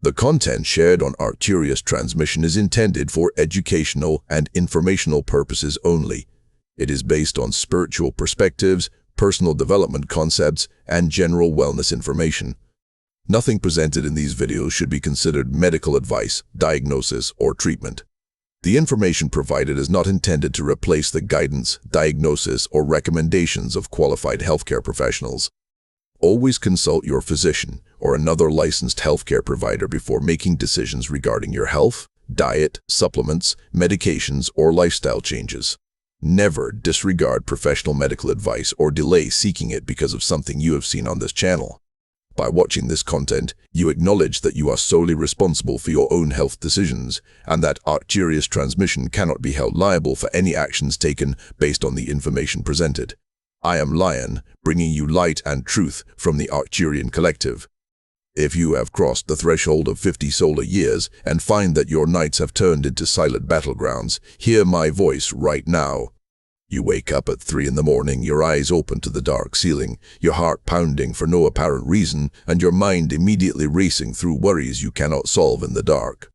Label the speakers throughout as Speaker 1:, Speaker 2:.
Speaker 1: The content shared on Arcturius Transmission is intended for educational and informational purposes only. It is based on spiritual perspectives, personal development concepts, and general wellness information. Nothing presented in these videos should be considered medical advice, diagnosis, or treatment. The information provided is not intended to replace the guidance, diagnosis, or recommendations of qualified healthcare professionals. Always consult your physician or another licensed healthcare provider before making decisions regarding your health, diet, supplements, medications, or lifestyle changes. Never disregard professional medical advice or delay seeking it because of something you have seen on this channel. By watching this content, you acknowledge that you are solely responsible for your own health decisions and that Arcturius Transmission cannot be held liable for any actions taken based on the information presented. I am Lion, bringing you light and truth from the Arcturian Collective. If you have crossed the threshold of 50 solar years and find that your nights have turned into silent battlegrounds, hear my voice right now. You wake up at 3 in the morning, your eyes open to the dark ceiling, your heart pounding for no apparent reason, and your mind immediately racing through worries you cannot solve in the dark.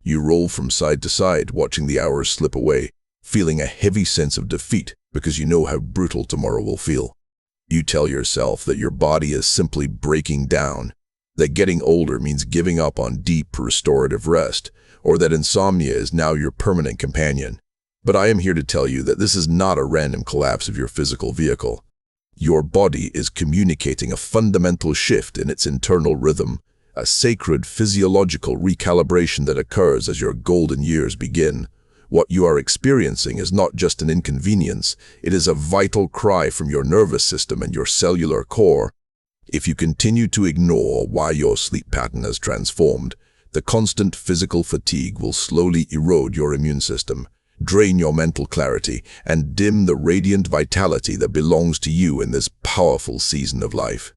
Speaker 1: You roll from side to side, watching the hours slip away, feeling a heavy sense of defeat because you know how brutal tomorrow will feel. You tell yourself that your body is simply breaking down, that getting older means giving up on deep restorative rest, or that insomnia is now your permanent companion. But I am here to tell you that this is not a random collapse of your physical vehicle. Your body is communicating a fundamental shift in its internal rhythm, a sacred physiological recalibration that occurs as your golden years begin. What you are experiencing is not just an inconvenience, it is a vital cry from your nervous system and your cellular core. If you continue to ignore why your sleep pattern has transformed, the constant physical fatigue will slowly erode your immune system, drain your mental clarity, and dim the radiant vitality that belongs to you in this powerful season of life.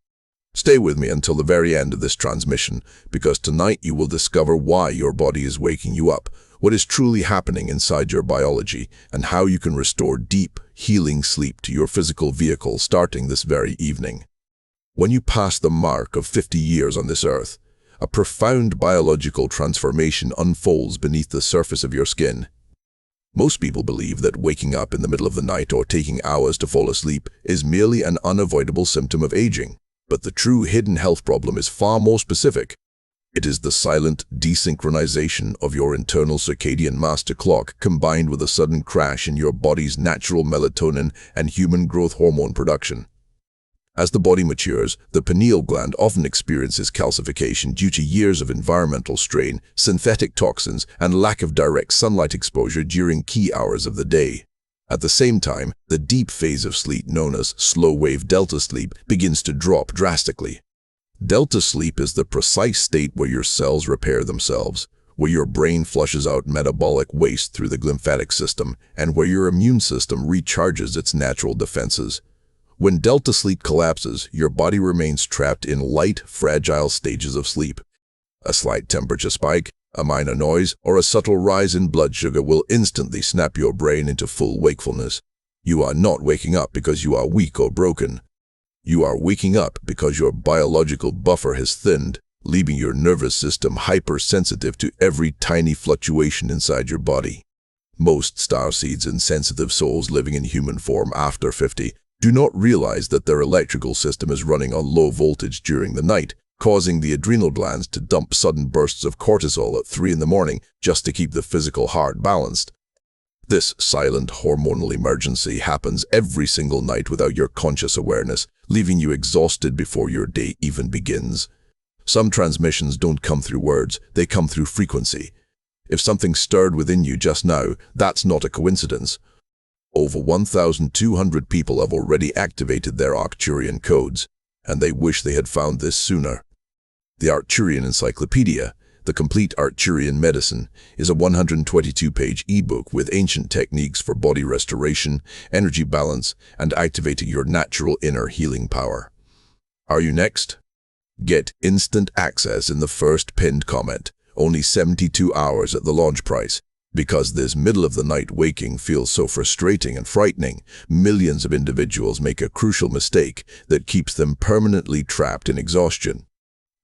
Speaker 1: Stay with me until the very end of this transmission, because tonight you will discover why your body is waking you up, what is truly happening inside your biology, and how you can restore deep, healing sleep to your physical vehicle starting this very evening. When you pass the mark of 50 years on this earth, a profound biological transformation unfolds beneath the surface of your skin. Most people believe that waking up in the middle of the night or taking hours to fall asleep is merely an unavoidable symptom of aging. But the true hidden health problem is far more specific. It is the silent desynchronization of your internal circadian master clock combined with a sudden crash in your body's natural melatonin and human growth hormone production. As the body matures, the pineal gland often experiences calcification due to years of environmental strain, synthetic toxins, and lack of direct sunlight exposure during key hours of the day. At the same time, the deep phase of sleep known as slow-wave delta sleep begins to drop drastically. Delta sleep is the precise state where your cells repair themselves, where your brain flushes out metabolic waste through the lymphatic system, and where your immune system recharges its natural defenses. When delta sleep collapses, your body remains trapped in light, fragile stages of sleep. A slight temperature spike, a minor noise, or a subtle rise in blood sugar will instantly snap your brain into full wakefulness. You are not waking up because you are weak or broken. You are waking up because your biological buffer has thinned, leaving your nervous system hypersensitive to every tiny fluctuation inside your body. Most starseeds and sensitive souls living in human form after 50 do not realize that their electrical system is running on low voltage during the night, causing the adrenal glands to dump sudden bursts of cortisol at 3 in the morning just to keep the physical heart balanced. This silent hormonal emergency happens every single night without your conscious awareness, leaving you exhausted before your day even begins. Some transmissions don't come through words, they come through frequency. If something stirred within you just now, that's not a coincidence. Over 1,200 people have already activated their Arcturian codes, and they wish they had found this sooner. The Arcturian Encyclopedia, the Complete Arcturian Medicine, is a 122-page ebook with ancient techniques for body restoration, energy balance, and activating your natural inner healing power. Are you next? Get instant access in the first pinned comment, only 72 hours at the launch price. Because this middle-of-the-night waking feels so frustrating and frightening, millions of individuals make a crucial mistake that keeps them permanently trapped in exhaustion.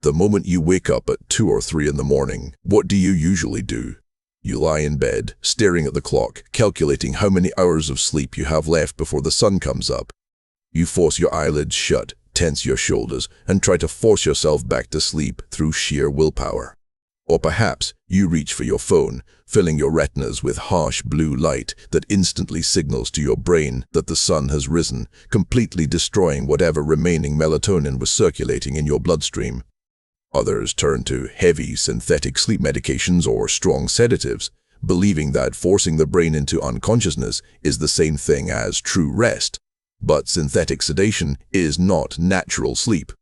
Speaker 1: The moment you wake up at 2 or 3 in the morning, what do you usually do? You lie in bed, staring at the clock, calculating how many hours of sleep you have left before the sun comes up. You force your eyelids shut, tense your shoulders, and try to force yourself back to sleep through sheer willpower. Or perhaps you reach for your phone, filling your retinas with harsh blue light that instantly signals to your brain that the sun has risen, completely destroying whatever remaining melatonin was circulating in your bloodstream. Others turn to heavy synthetic sleep medications or strong sedatives, believing that forcing the brain into unconsciousness is the same thing as true rest. But synthetic sedation is not natural sleep.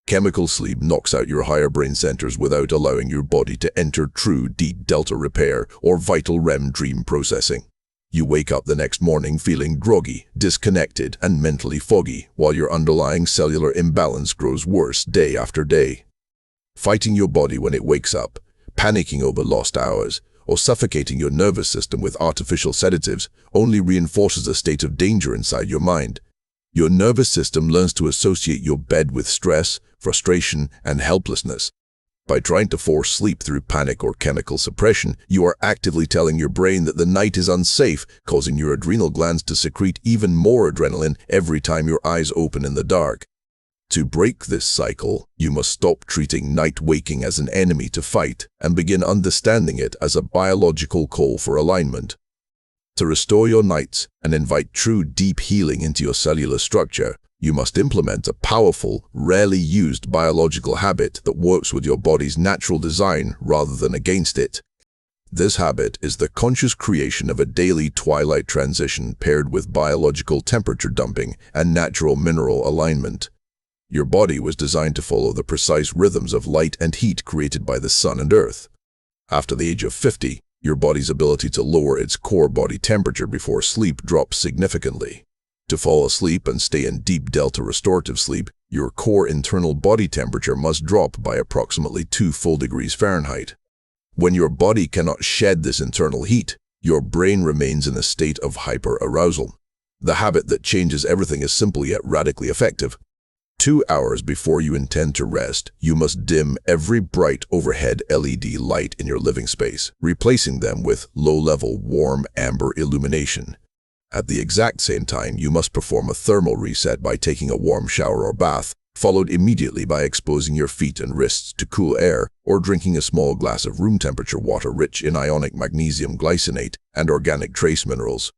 Speaker 1: Chemical sleep knocks out your higher brain centers without allowing your body to enter true deep delta repair or vital REM dream processing. You wake up the next morning feeling groggy, disconnected, and mentally foggy, while your underlying cellular imbalance grows worse day after day. Fighting your body when it wakes up, panicking over lost hours, or suffocating your nervous system with artificial sedatives only reinforces a state of danger inside your mind. Your nervous system learns to associate your bed with stress, frustration, and helplessness. By trying to force sleep through panic or chemical suppression, you are actively telling your brain that the night is unsafe, causing your adrenal glands to secrete even more adrenaline every time your eyes open in the dark. To break this cycle, you must stop treating night waking as an enemy to fight and begin understanding it as a biological call for alignment. To restore your nights and invite true deep healing into your cellular structure, you must implement a powerful, rarely used biological habit that works with your body's natural design rather than against it. This habit is the conscious creation of a daily twilight transition paired with biological temperature dumping and natural mineral alignment. Your body was designed to follow the precise rhythms of light and heat created by the sun and earth. After the age of 50, your body's ability to lower its core body temperature before sleep drops significantly. To fall asleep and stay in deep delta restorative sleep, your core internal body temperature must drop by approximately 2 full degrees Fahrenheit. When your body cannot shed this internal heat, your brain remains in a state of hyperarousal. The habit that changes everything is simple yet radically effective. 2 hours before you intend to rest, you must dim every bright overhead LED light in your living space, replacing them with low-level warm amber illumination. At the exact same time, you must perform a thermal reset by taking a warm shower or bath, followed immediately by exposing your feet and wrists to cool air or drinking a small glass of room-temperature water rich in ionic magnesium glycinate and organic trace minerals.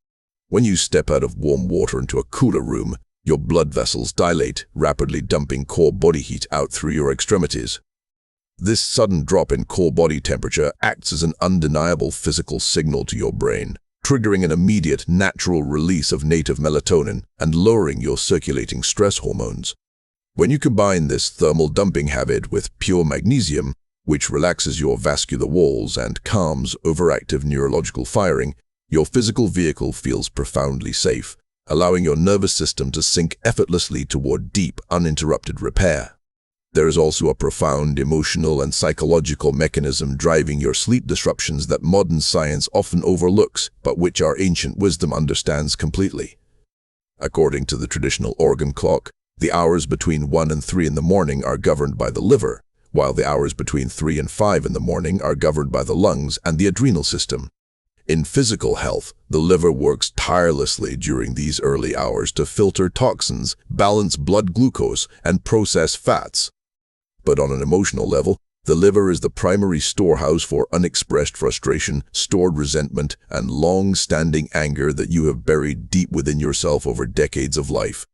Speaker 1: When you step out of warm water into a cooler room, your blood vessels dilate, rapidly dumping core body heat out through your extremities. This sudden drop in core body temperature acts as an undeniable physical signal to your brain, triggering an immediate natural release of native melatonin and lowering your circulating stress hormones. When you combine this thermal dumping habit with pure magnesium, which relaxes your vascular walls and calms overactive neurological firing, your physical vehicle feels profoundly safe, allowing your nervous system to sink effortlessly toward deep, uninterrupted repair. There is also a profound emotional and psychological mechanism driving your sleep disruptions that modern science often overlooks, but which our ancient wisdom understands completely. According to the traditional organ clock, the hours between 1 and 3 in the morning are governed by the liver, while the hours between 3 and 5 in the morning are governed by the lungs and the adrenal system. In physical health, the liver works tirelessly during these early hours to filter toxins, balance blood glucose, and process fats. But on an emotional level, the liver is the primary storehouse for unexpressed frustration, stored resentment, and long-standing anger that you have buried deep within yourself over decades of life.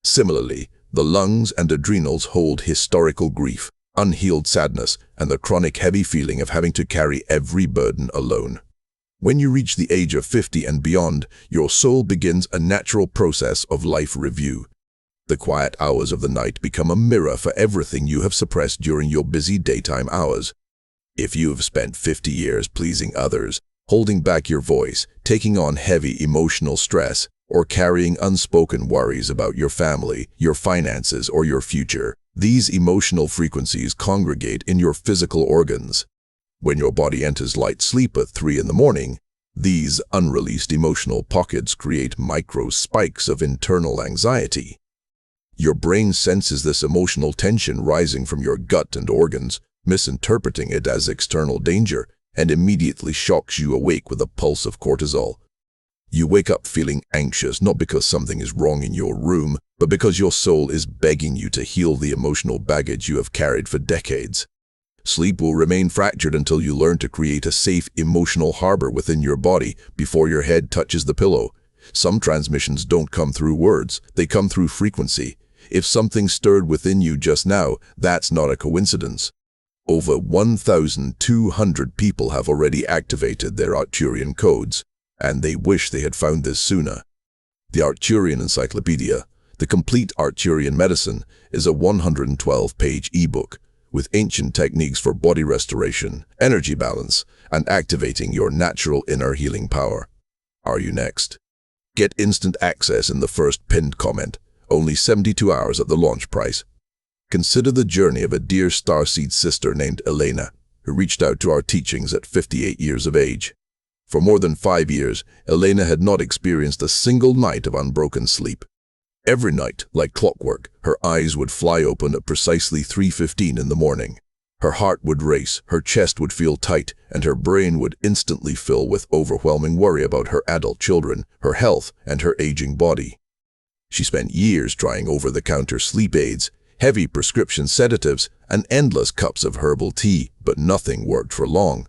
Speaker 1: Similarly, the lungs and adrenals hold historical grief, unhealed sadness, and the chronic heavy feeling of having to carry every burden alone. When you reach the age of 50 and beyond, your soul begins a natural process of life review. The quiet hours of the night become a mirror for everything you have suppressed during your busy daytime hours. If you have spent 50 years pleasing others, holding back your voice, taking on heavy emotional stress, or carrying unspoken worries about your family, your finances, or your future, these emotional frequencies congregate in your physical organs. When your body enters light sleep at 3 in the morning, these unreleased emotional pockets create micro spikes of internal anxiety. Your brain senses this emotional tension rising from your gut and organs, misinterpreting it as external danger, and immediately shocks you awake with a pulse of cortisol. You wake up feeling anxious, not because something is wrong in your room, but because your soul is begging you to heal the emotional baggage you have carried for decades. Sleep will remain fractured until you learn to create a safe emotional harbor within your body before your head touches the pillow. Some transmissions don't come through words, they come through frequency. If something stirred within you just now, that's not a coincidence. Over 1,200 people have already activated their Arcturian codes, and they wish they had found this sooner. The Arcturian Encyclopedia, the Complete Arcturian Medicine, is a 112-page ebook with ancient techniques for body restoration, energy balance, and activating your natural inner healing power. Are you next? Get instant access in the first pinned comment, only 72 hours at the launch price. Consider the journey of a dear starseed sister named Elena, who reached out to our teachings at 58 years of age. For more than 5 years, Elena had not experienced a single night of unbroken sleep. Every night, like clockwork, her eyes would fly open at precisely 3:15 in the morning. Her heart would race, her chest would feel tight, and her brain would instantly fill with overwhelming worry about her adult children, her health, and her aging body. She spent years trying over-the-counter sleep aids, heavy prescription sedatives, and endless cups of herbal tea, but nothing worked for long.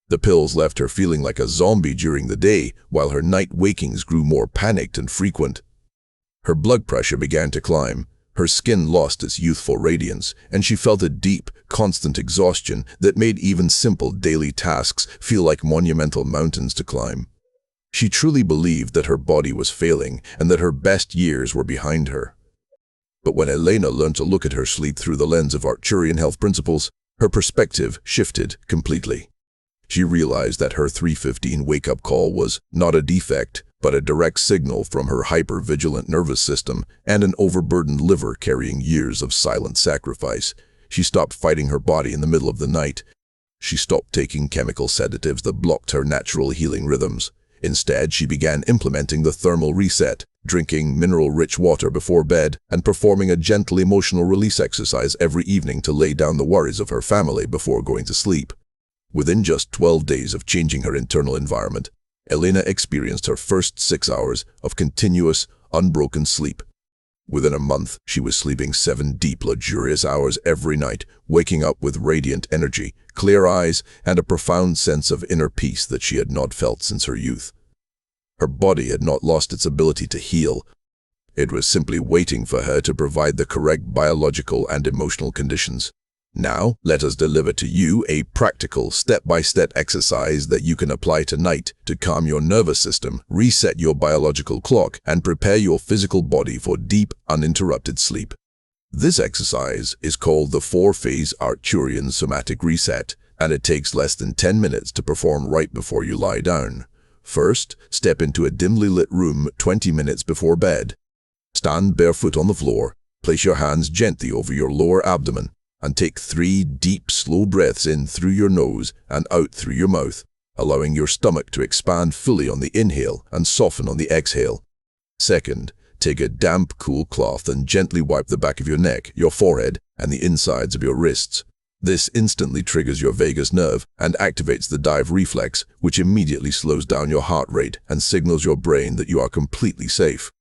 Speaker 1: The pills left her feeling like a zombie during the day, while her night wakings grew more panicked and frequent. Her blood pressure began to climb, her skin lost its youthful radiance, and she felt a deep, constant exhaustion that made even simple daily tasks feel like monumental mountains to climb. She truly believed that her body was failing and that her best years were behind her. But when Elena learned to look at her sleep through the lens of Arcturian health principles, her perspective shifted completely. She realized that her 3:15 wake-up call was not a defect, but a direct signal from her hyper-vigilant nervous system and an overburdened liver carrying years of silent sacrifice. She stopped fighting her body in the middle of the night. She stopped taking chemical sedatives that blocked her natural healing rhythms. Instead, she began implementing the thermal reset, drinking mineral-rich water before bed, and performing a gentle emotional release exercise every evening to lay down the worries of her family before going to sleep. Within just 12 days of changing her internal environment, Elena experienced her first 6 hours of continuous, unbroken sleep. Within a month, she was sleeping 7 deep, luxurious hours every night, waking up with radiant energy, clear eyes, and a profound sense of inner peace that she had not felt since her youth. Her body had not lost its ability to heal. It was simply waiting for her to provide the correct biological and emotional conditions. Now, let us deliver to you a practical, step-by-step exercise that you can apply tonight to calm your nervous system, reset your biological clock, and prepare your physical body for deep, uninterrupted sleep. This exercise is called the 4-phase Arcturian somatic reset, and it takes less than 10 minutes to perform right before you lie down. First, step into a dimly lit room 20 minutes before bed. Stand barefoot on the floor, place your hands gently over your lower abdomen, and take 3 deep, slow breaths in through your nose and out through your mouth, allowing your stomach to expand fully on the inhale and soften on the exhale. Second, take a damp, cool cloth and gently wipe the back of your neck, your forehead, and the insides of your wrists. This instantly triggers your vagus nerve and activates the dive reflex, which immediately slows down your heart rate and signals your brain that you are completely safe.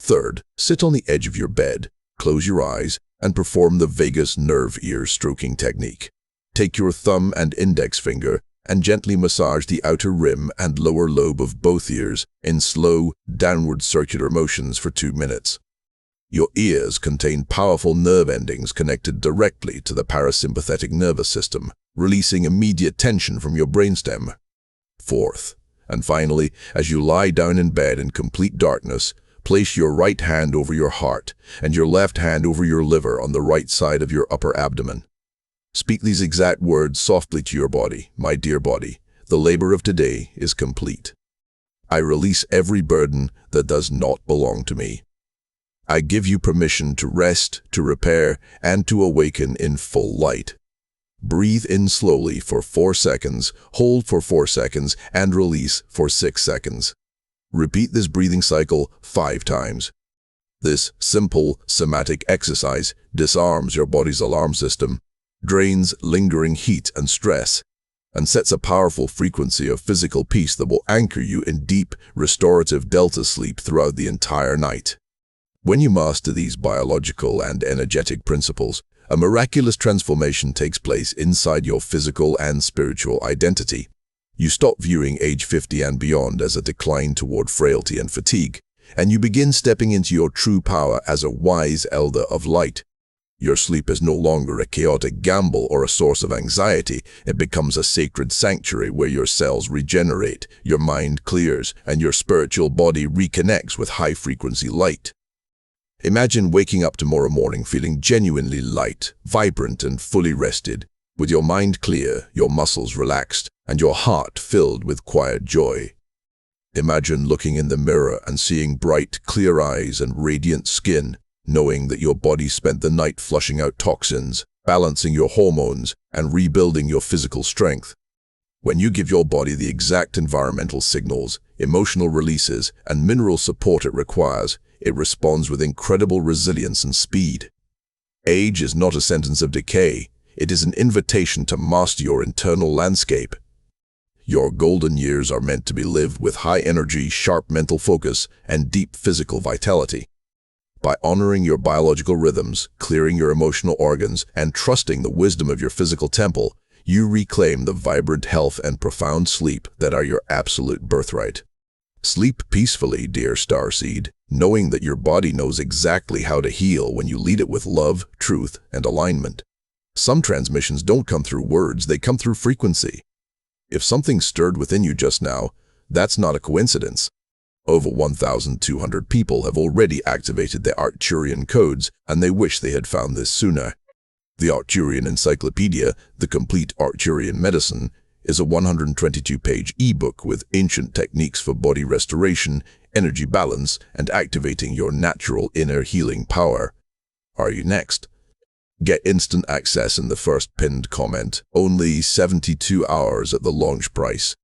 Speaker 1: Third, sit on the edge of your bed, close your eyes, and perform the vagus nerve ear stroking technique. Take your thumb and index finger and gently massage the outer rim and lower lobe of both ears in slow, downward circular motions for 2 minutes. Your ears contain powerful nerve endings connected directly to the parasympathetic nervous system, releasing immediate tension from your brainstem. Fourth, and finally, as you lie down in bed in complete darkness, place your right hand over your heart and your left hand over your liver on the right side of your upper abdomen. Speak these exact words softly to your body. My dear body, the labor of today is complete. I release every burden that does not belong to me. I give you permission to rest, to repair, and to awaken in full light. Breathe in slowly for 4 seconds, hold for 4 seconds, and release for 6 seconds. Repeat this breathing cycle 5 times. This simple somatic exercise disarms your body's alarm system, drains lingering heat and stress, and sets a powerful frequency of physical peace that will anchor you in deep, restorative delta sleep throughout the entire night. When you master these biological and energetic principles, a miraculous transformation takes place inside your physical and spiritual identity. You stop viewing age 50 and beyond as a decline toward frailty and fatigue, and you begin stepping into your true power as a wise elder of light. Your sleep is no longer a chaotic gamble or a source of anxiety. It becomes a sacred sanctuary where your cells regenerate, your mind clears, and your spiritual body reconnects with high-frequency light. Imagine waking up tomorrow morning feeling genuinely light, vibrant, and fully rested, with your mind clear, your muscles relaxed, and your heart filled with quiet joy. Imagine looking in the mirror and seeing bright, clear eyes and radiant skin, knowing that your body spent the night flushing out toxins, balancing your hormones, and rebuilding your physical strength. When you give your body the exact environmental signals, emotional releases, and mineral support it requires, it responds with incredible resilience and speed. Age is not a sentence of decay. It is an invitation to master your internal landscape. Your golden years are meant to be lived with high energy, sharp mental focus, and deep physical vitality. By honoring your biological rhythms, clearing your emotional organs, and trusting the wisdom of your physical temple, you reclaim the vibrant health and profound sleep that are your absolute birthright. Sleep peacefully, dear starseed, knowing that your body knows exactly how to heal when you lead it with love, truth, and alignment. Some transmissions don't come through words, they come through frequency. If something stirred within you just now, that's not a coincidence. Over 1,200 people have already activated their Arcturian codes, and they wish they had found this sooner. The Arcturian Encyclopedia, The Complete Arcturian Medicine, is a 122-page ebook with ancient techniques for body restoration, energy balance, and activating your natural inner healing power. Are you next? Get instant access in the first pinned comment, only 72 hours at the launch price.